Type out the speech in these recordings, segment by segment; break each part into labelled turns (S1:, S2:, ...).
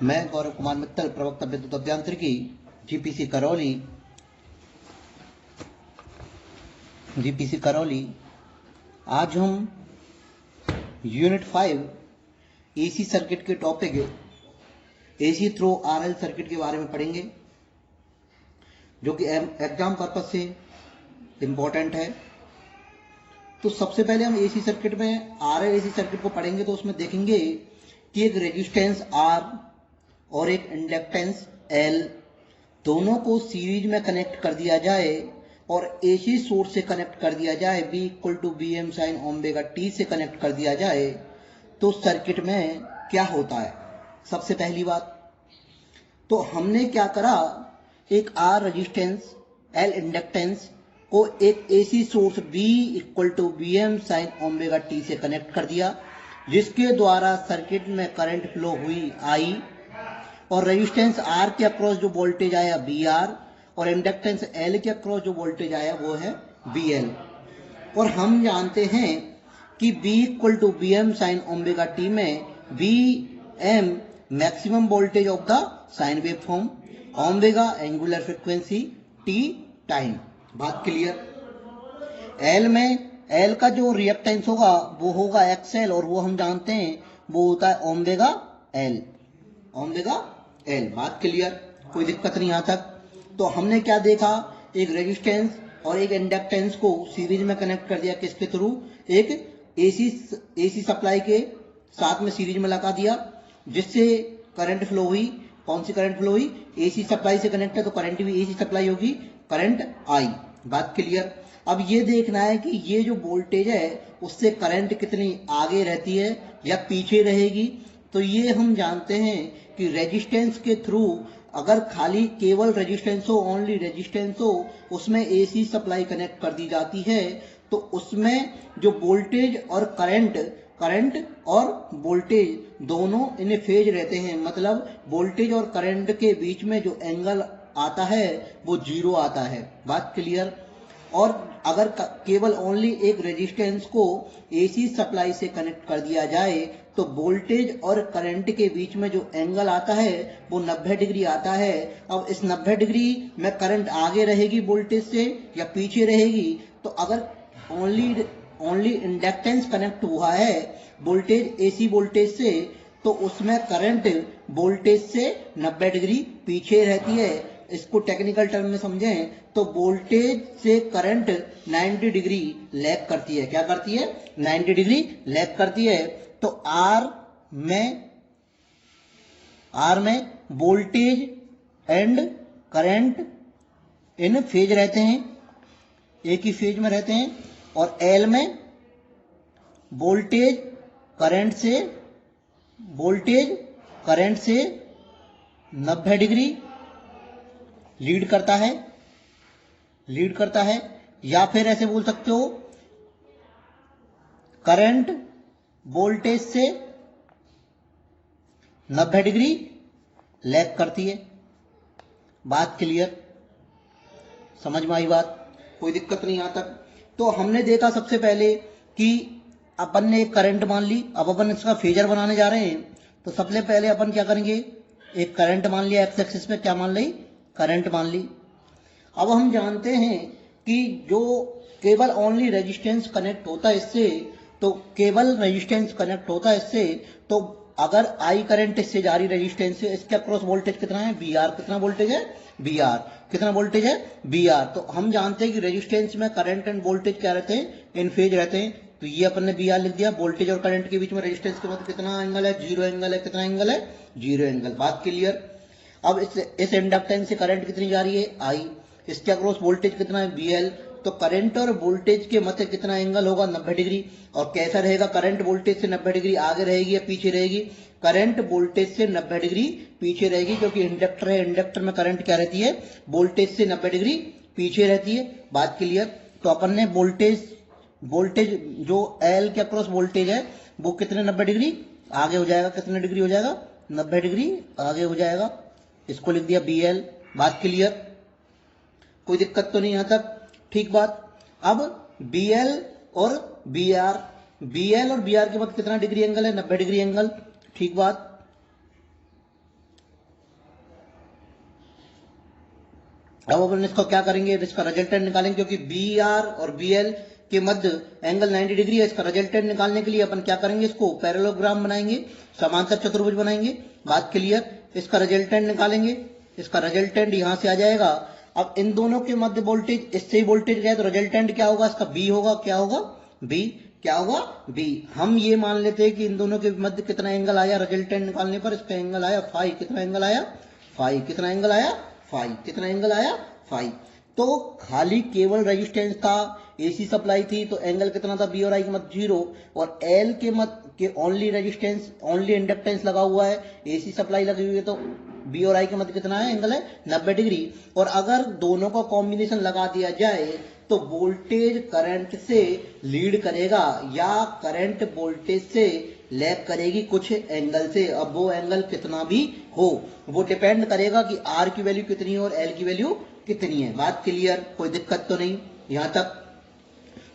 S1: मैं गौरव कुमार मित्तल, प्रवक्ता विद्युत अभियांत्रिकी, जीपीसी करौली। आज हम यूनिट 5 एसी सर्किट के topic AC through RL circuit के बारे में पढ़ेंगे, जो कि एग्जाम पर्पज से इम्पोर्टेंट है। तो सबसे पहले हम एसी सर्किट में आरएल एसी सर्किट को पढ़ेंगे, तो उसमें देखेंगे कि एक रेजिस्टेंस आर और एक इंडक्टेंस एल, दोनों को सीरीज में कनेक्ट कर दिया जाए और एसी सोर्स से कनेक्ट कर दिया जाए, B equal to B M sine omega T से कनेक्ट कर दिया जाए, तो सर्किट में क्या होता है। सबसे पहली बात तो हमने क्या करा, एक आर रेजिस्टेंस एल इंडक्टेंस को एक AC source B equal to B M sine omega T से कनेक्ट कर दिया, जिसके द्वारा सर्किट में करंट फ्लो हुई I, और रेजिस्टेंस R के अक्रॉस जो वोल्टेज आया VR, और इंडक्टेंस L के अक्रॉस जो वोल्टेज आया वो है VL। और हम जानते हैं कि B equal to B M sine omega T में Bm maximum voltage of the sine wave form, omega angular frequency, T time. बात क्लियर। L का जो रिएक्टेंस होगा वो होगा XL, और वो हम जानते हैं वो होता है ओमेगा L। बात क्लियर, कोई दिक्कत नहीं यहाँ तक। तो हमने क्या देखा, एक रेजिस्टेंस और एक इंडक्टेंस को सीरीज में कनेक्ट कर दिया, किसके थ्रू, एक एसी सप्लाई के साथ में सीरीज में लगा दिया, जिससे करंट फ्लो हुई। कौन सी करंट फ्लो हुई, एसी सप्लाई से कनेक्ट है तो करंट भी एसी सप्लाई होगी, करंट आई। बात क्लियर। अब ये देखना है कि ये जो वोल्टेज है उससे करंट कितनी आगे रहती है या पीछे रहेगी। तो ये हम जानते हैं कि रेजिस्टेंस के थ्रू अगर खाली केवल रेजिस्टेंस हो, ओनली रेजिस्टेंस हो, उसमें एसी सप्लाई कनेक्ट कर दी जाती है, तो उसमें जो वोल्टेज और करंट और वोल्टेज दोनों इन फेज रहते हैं, मतलब वोल्टेज और करंट के बीच में जो एंगल आता है वो 0 आता है। बात क्लियर। और अगर केवल ओनली एक रेजिस्टेंस को एसी सप्लाई से कनेक्ट कर दिया जाए तो वोल्टेज और करंट के बीच में जो एंगल आता है वो 90 डिग्री आता है। अब इस 90 डिग्री में करंट आगे रहेगी वोल्टेज से या पीछे रहेगी, तो अगर ओनली इंडक्टेंस कनेक्ट हुआ है वोल्टेज एसी वोल्टेज से, तो उसमें करंट वोल्टेज से 90 डिग्री पीछे रहती है। इसको टेक्निकल टर्म में समझें तो वोल्टेज से करंट 90 डिग्री लैग करती है। क्या करती है, 90 डिग्री लैग करती है। तो आर में voltage and current in phase रहते हैं, एक ही फेज में रहते हैं, और एल में वोल्टेज करंट से 90 डिग्री लीड करता है, या फिर ऐसे बोल सकते हो करंट वोल्टेज से 90 डिग्री लैग करती है। बात क्लियर, समझ में आई बात, कोई दिक्कत नहीं यहां तक। तो हमने देखा सबसे पहले कि अपन ने एक करंट मान ली। अब अपन इसका फेजर बनाने जा रहे हैं, तो सबसे पहले अपन क्या करेंगे, एक करंट मान लिया, एक्स एक्सिस पे क्या मान ली, करंट मान ली। अब हम जानते हैं कि जो केवल ओनली रेजिस्टेंस कनेक्ट होता है इससे, तो अगर आई करंट इससे जा रही रेजिस्टेंस से, इसके अक्रॉस वोल्टेज कितना है, बी आर। कितना वोल्टेज है, बी आर। कितना वोल्टेज है, बी आर। तो हम जानते हैं कि रेजिस्टेंस में करंट एंड वोल्टेज क्या रहते हैं, इन फेज रहते हैं। तो ये अपन ने बी आर लिख दिया। वोल्टेज और करंट के बीच में रेजिस्टेंस के मतलब कितना एंगल है, 0 एंगल है। कितना एंगल है, 0 एंगल। बात क्लियर। अब इस इंडक्टेंस से करंट कितनी जा रही है, आई। इसके अक्रॉस वोल्टेज कितना है, VL। तो करंट और वोल्टेज के मध्य कितना एंगल होगा, 90 डिग्री। और कैसा रहेगा, करंट वोल्टेज से 90 डिग्री आगे रहेगी या पीछे रहेगी, करंट वोल्टेज से 90 डिग्री पीछे रहेगी, क्योंकि इंडक्टर है, इंडक्टर में करंट क्या रहती है, वोल्टेज से 90 डिग्री पीछे रहती है। बात क्लियर। तो अपन ने वोल्टेज जो एल के अक्रॉस वोल्टेज है वो कितने 90 डिग्री आगे हो जाएगा, कितने डिग्री हो जाएगा, 90 डिग्री आगे हो जाएगा। इसको लिख दिया BL। बात क्लियर, कोई दिक्कत तो नहीं यहां तक, ठीक बात। अब BL और BR के बाद कितना डिग्री एंगल है, 90 डिग्री एंगल, ठीक बात। अब अपन इसको क्या करेंगे, इसका रिजल्टेंट निकालेंगे, क्योंकि बी आर और बी एल के मध्य एंगल 90 डिग्री है। इसका रिजल्टेंट निकालने के लिए अपन क्या करेंगे, इसको पैरेललोग्राम बनाएंगे, समांतर चतुर्भुज बनाएंगे। बात क्लियर। इसका रिजल्टेंट निकालेंगे, इसका रिजल्टेंट यहां से आ जाएगा। अब इन दोनों के मध्य वोल्टेज, इससे ही वोल्टेज गया, तो रिजल्टेंट क्या होगा, इसका बी होगा। क्या होगा, बी। क्या होगा, बी। हम ये मान लेते हैं कि इन दोनों के मध्य कितना एंगल आया, रिजल्टेंट निकालने पर इसका एंगल आया फाइव। कितना एंगल आया, फाइव। कितना एंगल आया, फाइव। कितना एंगल आया, फाइव। तो खाली केवल रेजिस्टेंस था, एसी सप्लाई थी, तो एंगल कितना था बी और आई के मध्य, जीरो। और एल के मध्य के ओनली रेजिस्टेंस, ओनली इंडक्टेंस लगा हुआ है, एसी सप्लाई लगी हुई है, तो बी और आई के मध्य कितना है, एंगल है 90 डिग्री। और अगर दोनों का कॉम्बिनेशन लगा दिया जाए तो वोल्टेज करंट से लीड करेगा या करंट वोल्टेज से लैग करेगी कुछ एंगल से। अब वो एंगल कितना भी हो, वो डिपेंड करेगा कि आर की वैल्यू कितनी है और एल की वैल्यू कितनी है। बात क्लियर, कोई दिक्कत तो नहीं यहां तक।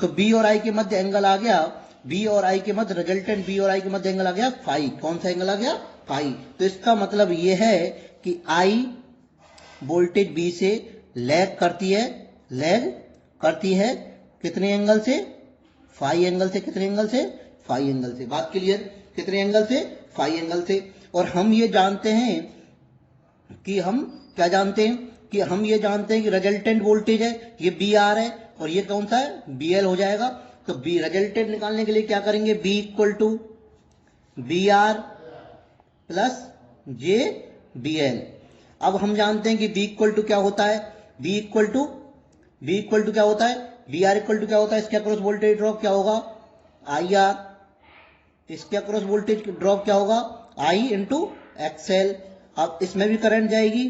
S1: तो बी और आई के मध्य एंगल आ गया, बी और आई के मध्य रिजल्टेंट बी और आई के मध्य एंगल आ गया फाइव। कौन सा एंगल आ गया, फाइव। तो इसका मतलब यह है कि आई वोल्टेज बी से लैग करती है, लैग करती है कितने एंगल से, फाइव एंगल से। कितने एंगल से, फाइव एंगल से। बात क्लियर, कितने एंगल से, फाइव एंगल से। और हम ये जानते हैं कि हम क्या जानते हैं, कि हम ये जानते हैं कि रिजल्टेंट वोल्टेज है, ये बी आर है, और ये कौन सा है, बी एल हो जाएगा। तो बी रिजल्टेंट निकालने के लिए क्या करेंगे, B equal to B R plus J B L. अब हम जानते हैं कि बी इक्वल टू क्या होता है, बी इक्वल टू क्या होता है, बी आर इक्वल टू क्या होता है, इसके अक्रॉस वोल्टेज ड्रॉप क्या होगा, आई आर। इसके अक्रॉस वोल्टेज ड्रॉप क्या होगा, आई इंटू एक्सएल। अब इसमें भी करंट जाएगी,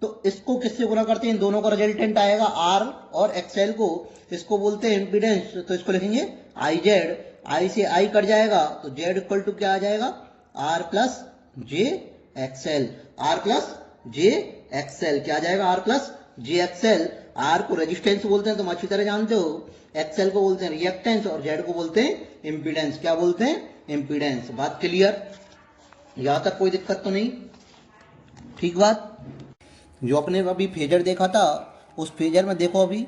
S1: तो इसको किससे गुना करते हैं, इन दोनों का रिजल्टेंट आएगा आर और एक्सएल को, इसको बोलते हैं इंपीडेंस। तो इसको लिखेंगे आई जेड, आई से आई कट जाएगा, तो जेड इक्वल टू क्या आ जाएगा, R plus J XL. R plus J XL क्या आ जाएगा, R plus J XL. R को रेजिस्टेंस बोलते हैं, तुम अच्छी तरह जानते हो। एक्सएल को बोलते हैं रिएक्टेंस, और जेड को बोलते हैं इंपीडेंस। क्या बोलते हैं, इंपीडेंस। बात क्लियर, यहां तक कोई दिक्कत तो नहीं, ठीक बात। जो अपने अभी फेजर देखा था, उस फेजर में देखो अभी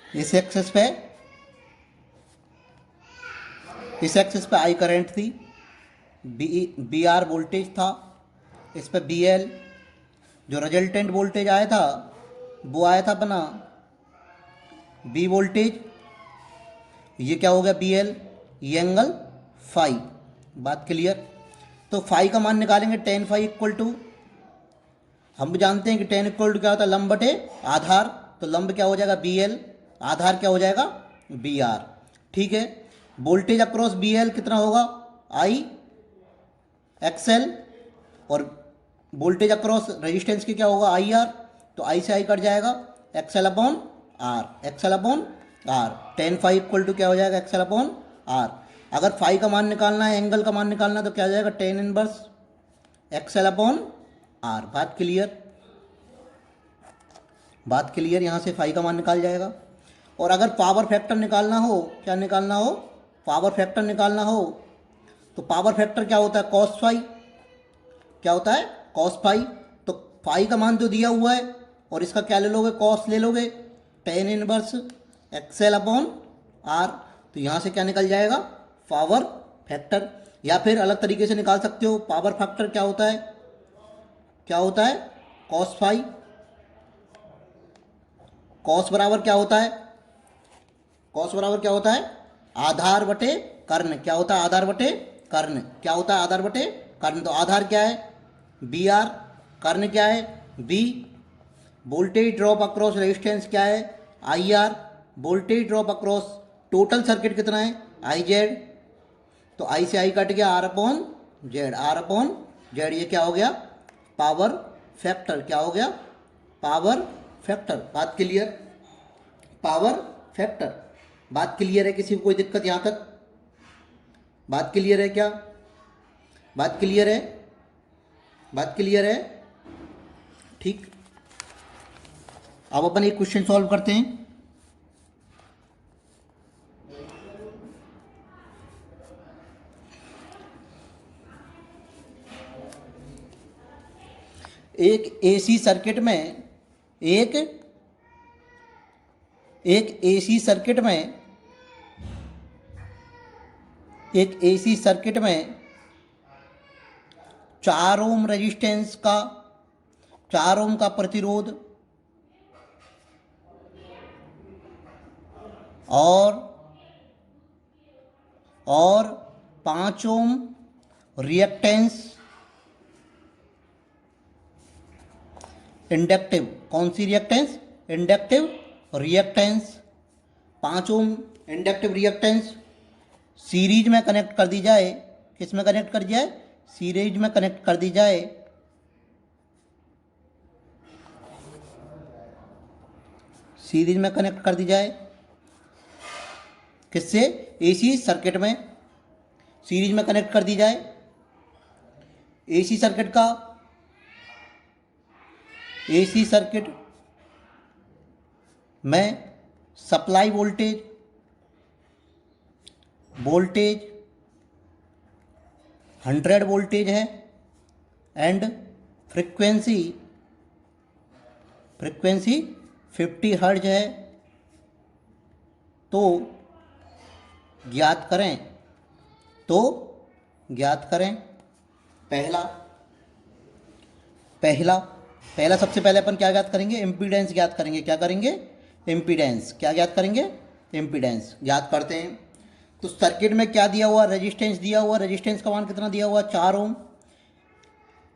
S1: इस एक्सेस पे, इस एक्सेस पे आई करंट थी, बी आर वोल्टेज था, इस पे बी एल। जो रिजल्टेंट वोल्टेज आया था वो आया था अपना बी वोल्टेज, ये क्या हो गया बी एल, ये एंगल फाइव। बात क्लियर। तो फाइव का मान निकालेंगे, टेन फाइव इक्वल टू, हम जानते हैं कि टेन इक्वल टू क्या होता है, लंब बटे आधार। तो लंब क्या हो जाएगा बी एल, आधार क्या हो जाएगा बी आर। ठीक है। वोल्टेज अक्रॉस बी एल कितना होगा, आई एक्सएल, और वोल्टेज अक्रॉस रेजिस्टेंस की क्या होगा, आई आर। तो आई से आई कट जाएगा, XL upon R, XL upon R. Tan phi equal to क्या हो जाएगा, एक्सएल अपॉन आर। अगर फाइव का मान निकालना है, एंगल का मान निकालना है, तो क्या हो जाएगा, tan inverse XL upon R. बात क्लियर, बात क्लियर। यहां से फाइव का मान निकाल जाएगा। और अगर पावर फैक्टर निकालना हो, क्या निकालना हो, पावर फैक्टर निकालना हो, तो पावर फैक्टर क्या होता है, कॉस फाइव। क्या होता है, कॉस फाइव। तो फाइव का मान तो दिया हुआ है, और इसका क्या ले लोगे, कॉस ले लोगे, tan inverse XL upon R. तो यहां से क्या निकल जाएगा, पावर फैक्टर। या फिर अलग तरीके से निकाल सकते हो, पावर फैक्टर क्या होता है, क्या होता है, कॉस फाइव। कॉस बराबर क्या होता है, कॉस बराबर क्या होता है, आधार बटे कर्ण। क्या होता है, आधार बटे कर्ण। क्या होता है, आधार बटे कर्ण। तो आधार क्या है, बी आर, कर्ण क्या है, B. Voltage drop across resistance क्या है, I R. Voltage drop across total circuit कितना है, आई जेड। तो आई से आई कट गया, R upon Z, R upon Z. ये क्या हो गया, पावर फैक्टर। क्या हो गया, पावर फैक्टर। बात क्लियर, पावर फैक्टर। बात क्लियर है, किसी को कोई दिक्कत यहां तक, बात क्लियर है क्या, बात क्लियर है, बात क्लियर है, ठीक। अब अपन एक क्वेश्चन सॉल्व करते हैं। एक एसी सर्किट में एक एसी सर्किट में 4 ओम रेजिस्टेंस का 4 ओम का प्रतिरोध और 5 ओम रिएक्टेंस इंडक्टिव, कौन सी रिएक्टेंस? इंडक्टिव रिएक्टेंस, 5 ओम इंडक्टिव रिएक्टेंस सीरीज में कनेक्ट कर दी जाए। किस में कनेक्ट कर दी जाए? सीरीज में कनेक्ट कर दी जाए। सीरीज में कनेक्ट कर दी जाए किससे? एसी सर्किट में सीरीज में कनेक्ट कर दी जाए। एसी सर्किट में सप्लाई वोल्टेज 100 वोल्टेज है एंड फ्रीक्वेंसी 50 हर्ट्ज है। तो ज्ञात करें पहला सबसे पहले अपन क्या ज्ञात करेंगे? इम्पीडेंस ज्ञात करेंगे। क्या करेंगे? इम्पीडेंस। क्या ज्ञात करेंगे? इम्पीडेंस ज्ञात करते हैं। तो सर्किट में क्या दिया हुआ? रेजिस्टेंस दिया हुआ। रेजिस्टेंस का मान कितना दिया हुआ? 4 ओम।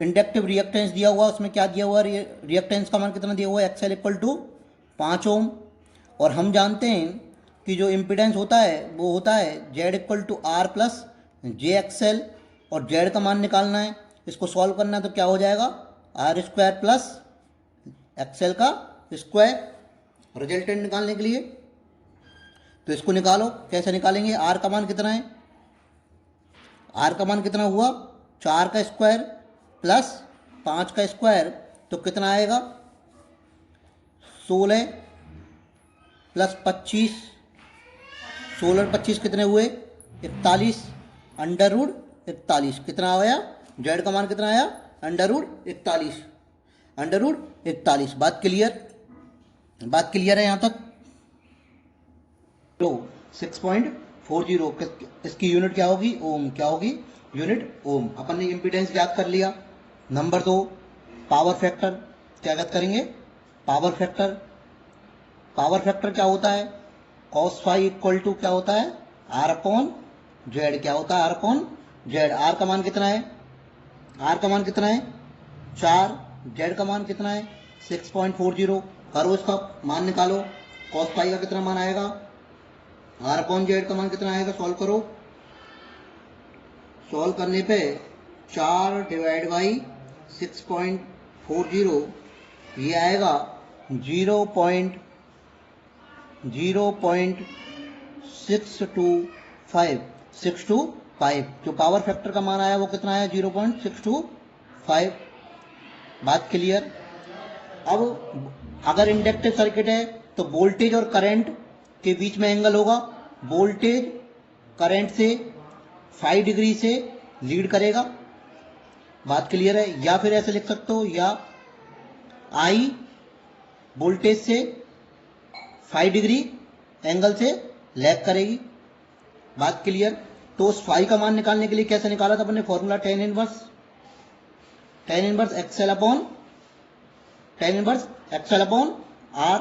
S1: इंडक्टिव रिएक्टेंस दिया हुआ, उसमें क्या दिया हुआ? रिएक्टेंस का मान कितना दिया हुआ? एक्सएल इक्वल टू 5 ओम। और हम जानते हैं कि जो इम्पीडेंस होता है वो होता है Z equal to R plus J XL, और जेड का मान निकालना है। इसको सॉल्व करना है तो क्या हो जाएगा? आर स्क्वायर प्लस एक्सएल का स्क्वायर रिजल्टेंट निकालने के लिए। तो इसको निकालो। कैसे निकालेंगे? आर का मान कितना है? आर का मान कितना हुआ? 4 का स्क्वायर प्लस 5 का स्क्वायर, तो कितना आएगा? 16 प्लस 25, 16 और 25 कितने हुए? 41 अंडर रूट 41। कितना आया? जेड का मान कितना आया? Under root 41। बात क्लियर है यहाँ तक? तो 6.40 इसकी यूनिट क्या होगी? ओम। क्या होगी? यूनिट ओम। अपन ने इम्पीडेंस याद कर लिया। Number 2 power factor. क्या याद करेंगे? पावर फैक्टर क्या होता है? cos फाई इक्वल टू क्या होता है? R upon Z. क्या होता है? R upon Z. आर का मान कितना है? 4। जेड का मान कितना है? 6.40। करो इसका मान निकालो। cos फाई का कितना मान आएगा? आर अपॉन जेड का मान कितना आएगा? सॉल्व करो। सॉल्व करने पे 4 डिवाइड बाई 6.40 ये आएगा 0.625। जो पावर फैक्टर का मान आया वो कितना आया? 0.625। बात क्लियर? अब अगर इंडक्टिव सर्किट है तो वोल्टेज और करंट के बीच में एंगल होगा। वोल्टेज करंट से 5 डिग्री से लीड करेगा। बात क्लियर है? या फिर ऐसे लिख सकते हो, या आई वोल्टेज से 5 डिग्री एंगल से लैग करेगी। बात क्लियर? तो उस फाई का मान निकालने के लिए कैसे निकाला था अपने? Formula tan inverse XL upon R.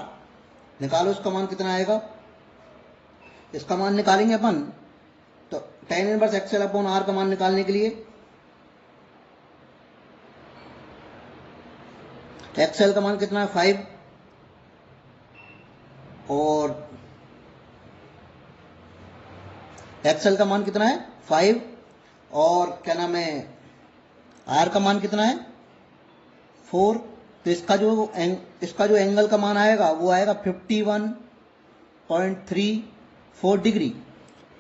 S1: निकालो इसका मान कितना आएगा? इसका मान निकालेंगे अपन तो tan inverse XL upon R का मान निकालने के लिए एक्सएल का मान कितना है? 5, और एक्सएल का मान कितना है? 5, और क्या नाम है, आर का मान कितना है? 4। तो इसका जो एंगल का मान आएगा वो आएगा 51.34 डिग्री।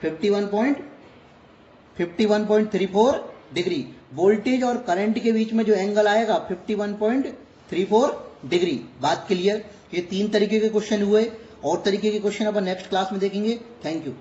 S1: 51.34 डिग्री। वोल्टेज और करंट के बीच में जो एंगल आएगा 51.34 डिग्री। बात क्लियर? ये 3 तरीके के क्वेश्चन हुए, और तरीके के क्वेश्चन अपन नेक्स्ट क्लास में देखेंगे। Thank you.